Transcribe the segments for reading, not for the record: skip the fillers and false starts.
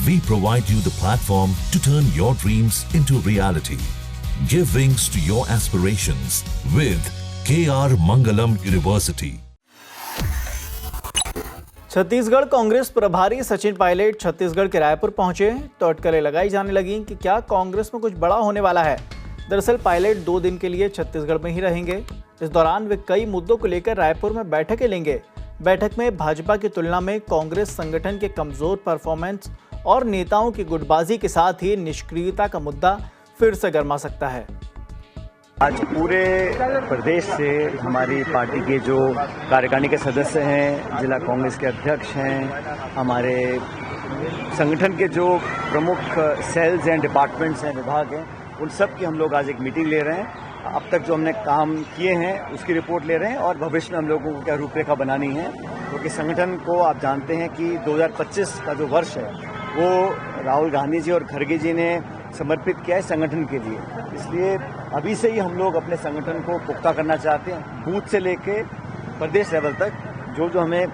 We provide you the platform to turn your dreams into reality. Give wings to your aspirations with KR Mangalam University. Chhattisgarh Congress प्रभारी सचिन पायलट छत्तीसगढ़ के रायपुर पहुंचे तो अटकलें लगाई जाने लगी कि क्या कांग्रेस में कुछ बड़ा होने वाला है। दरअसल पायलट 2 दिन के लिए छत्तीसगढ़ में ही रहेंगे। इस दौरान वे कई मुद्दों को लेकर रायपुर में बैठकें लेंगे। बैठक में भाजपा की तुलना में कांग्रेस संगठन के कमजोर परफॉर्मेंस और नेताओं की गुटबाजी के साथ ही निष्क्रियता का मुद्दा फिर से गर्मा सकता है। आज पूरे प्रदेश से हमारी पार्टी के जो कार्यकारिणी के सदस्य हैं, जिला कांग्रेस के अध्यक्ष हैं, हमारे संगठन के जो प्रमुख सेल्स हैं, डिपार्टमेंट्स हैं, विभाग हैं, उन सब की हम लोग आज एक मीटिंग ले रहे हैं। अब तक जो हमने काम किए हैं उसकी रिपोर्ट ले रहे हैं और भविष्य में हम लोगों को क्या रूपरेखा बनानी है, क्योंकि संगठन को आप जानते हैं कि 2025 का जो वर्ष है वो राहुल गांधी जी और खड़गे जी ने समर्पित किया है संगठन के लिए। इसलिए अभी से ही हम लोग अपने संगठन को पुख्ता करना चाहते हैं। बूथ से लेके प्रदेश लेवल तक जो जो हमें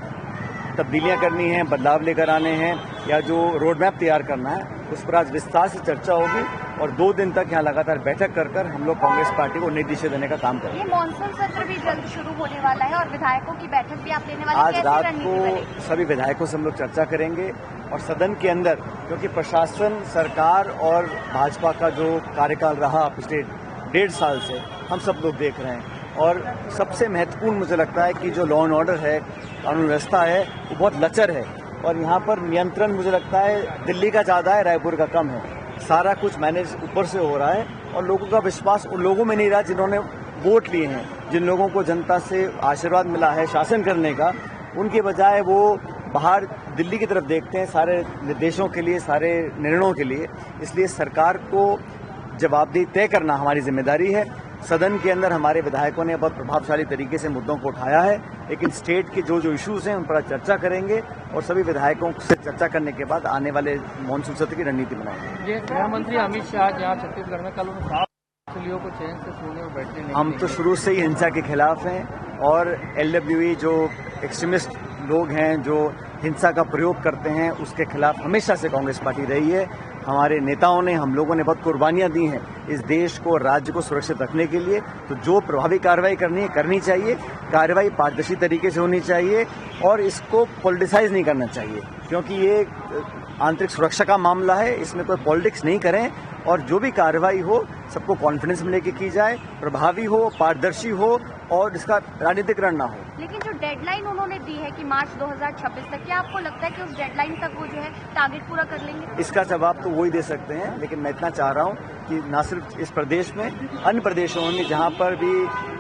तब्दीलियां करनी हैं, बदलाव लेकर आने हैं या जो रोड मैप तैयार करना है, उस पर आज विस्तार से चर्चा होगी और 2 दिन तक यहाँ लगातार बैठक कर हम लोग कांग्रेस पार्टी को नई दिशा देने का काम करेंगे। ये मॉनसून सत्र भी जल्द शुरू होने वाला है और विधायकों की बैठक भी आप लेने वाले हैं। आज रात को सभी विधायकों से हम लोग चर्चा करेंगे और सदन के अंदर, क्योंकि प्रशासन, सरकार और भाजपा का जो कार्यकाल रहा पिछले 1.5 साल से हम सब लोग देख रहे हैं और सबसे महत्वपूर्ण मुझे लगता है कि जो लॉ एंड ऑर्डर है, कानून व्यवस्था है, वो बहुत लचर है और यहाँ पर नियंत्रण मुझे लगता है दिल्ली का ज़्यादा है, रायपुर का कम है। सारा कुछ मैनेज ऊपर से हो रहा है और लोगों का विश्वास उन लोगों में नहीं रहा जिन्होंने वोट लिए हैं, जिन लोगों को जनता से आशीर्वाद मिला है शासन करने का, उनके बजाय वो बाहर दिल्ली की तरफ देखते हैं सारे निर्देशों के लिए, सारे निर्णयों के लिए। इसलिए सरकार को जवाबदेही तय करना हमारी जिम्मेदारी है। सदन के अंदर हमारे विधायकों ने बहुत प्रभावशाली तरीके से मुद्दों को उठाया है, लेकिन स्टेट के जो जो इश्यूज हैं उन पर चर्चा करेंगे और सभी विधायकों से चर्चा करने के बाद आने वाले मानसून सत्र की रणनीति बनाएंगे। गृह मंत्री अमित शाह यहाँ छत्तीसगढ़ में कल नक्सलियों को चैन से सोने और बैठने नहीं। हम तो शुरू से ही हिंसा के खिलाफ हैं और LWE जो एक्सट्रीमिस्ट लोग हैं जो हिंसा का प्रयोग करते हैं उसके खिलाफ हमेशा से कांग्रेस पार्टी रही है। हमारे नेताओं ने, हम लोगों ने बहुत कुर्बानियां दी हैं इस देश को, राज्य को सुरक्षित रखने के लिए। तो जो प्रभावी कार्रवाई करनी है करनी चाहिए, कार्रवाई पारदर्शी तरीके से होनी चाहिए और इसको पॉलिटिसाइज नहीं करना चाहिए, क्योंकि ये आंतरिक सुरक्षा का मामला है, इसमें कोई पॉलिटिक्स नहीं करें और जो भी कार्रवाई हो सबको कॉन्फिडेंस में लेके की जाए, प्रभावी हो, पारदर्शी हो और इसका राजनीतिकरण ना हो। लेकिन जो डेडलाइन उन्होंने दी है कि मार्च 2026 तक, क्या आपको लगता है कि उस डेडलाइन तक वो जो है टारगेट पूरा कर लेंगे? इसका जवाब तो वो ही दे सकते हैं, लेकिन मैं इतना चाह रहा हूँ कि न सिर्फ इस प्रदेश में, अन्य प्रदेशों में जहाँ पर भी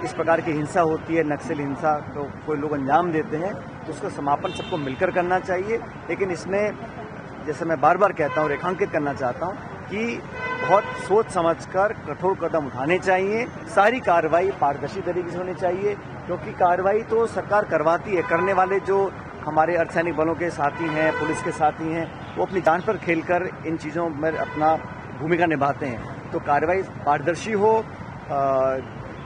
इस प्रकार की हिंसा होती है, नक्सली हिंसा तो कोई लोग अंजाम देते हैं, तो उसका समापन सबको मिलकर करना चाहिए। लेकिन इसमें जैसे मैं बार बार कहता हूँ, रेखांकित करना चाहता हूँ कि बहुत सोच समझकर कठोर कदम उठाने चाहिए। सारी कार्रवाई पारदर्शी तरीके से होनी चाहिए, क्योंकि कार्रवाई तो सरकार करवाती है, करने वाले जो हमारे अर्धसैनिक बलों के साथी हैं, पुलिस के साथी हैं, वो अपनी जान पर खेलकर इन चीज़ों में अपना भूमिका निभाते हैं। तो कार्रवाई पारदर्शी हो,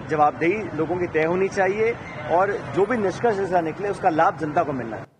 जवाबदेही लोगों की तय होनी चाहिए और जो भी निष्कर्ष निकले उसका लाभ जनता को मिलना है।